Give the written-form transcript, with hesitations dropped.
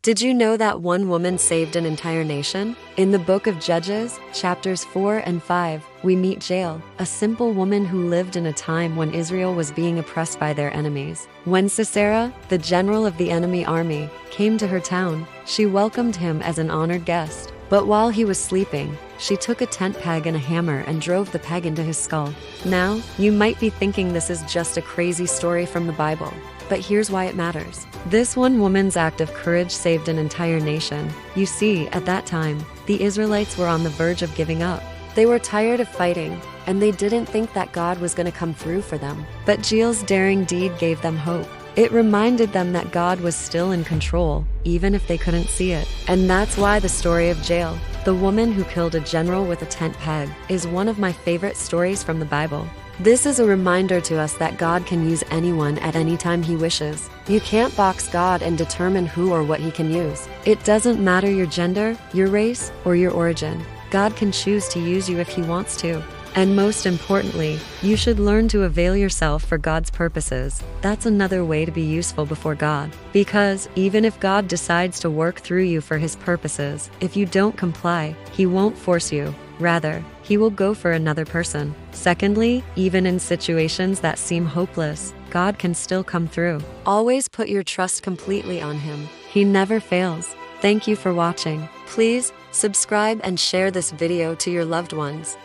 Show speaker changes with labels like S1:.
S1: Did you know that one woman saved an entire nation? In the book of Judges, chapters 4 and 5, we meet Jael, a simple woman who lived in a time when Israel was being oppressed by their enemies. When Sisera, the general of the enemy army, came to her town, she welcomed him as an honored guest. But while he was sleeping, she took a tent peg and a hammer and drove the peg into his skull. Now, you might be thinking this is just a crazy story from the Bible, but here's why it matters. This one woman's act of courage saved an entire nation. You see, at that time, the Israelites were on the verge of giving up. They were tired of fighting, and they didn't think that God was going to come through for them. But Jael's daring deed gave them hope. It reminded them that God was still in control, even if they couldn't see it. And that's why the story of Jael, the woman who killed a general with a tent peg, is one of my favorite stories from the Bible. This is a reminder to us that God can use anyone at any time He wishes. You can't box God and determine who or what He can use. It doesn't matter your gender, your race, or your origin. God can choose to use you if He wants to. And most importantly, you should learn to avail yourself for God's purposes. That's another way to be useful before God. Because even if God decides to work through you for His purposes, if you don't comply, He won't force you. Rather, He will go for another person. Secondly, even in situations that seem hopeless, God can still come through. Always put your trust completely on Him. He never fails. Thank you for watching. Please subscribe and share this video to your loved ones.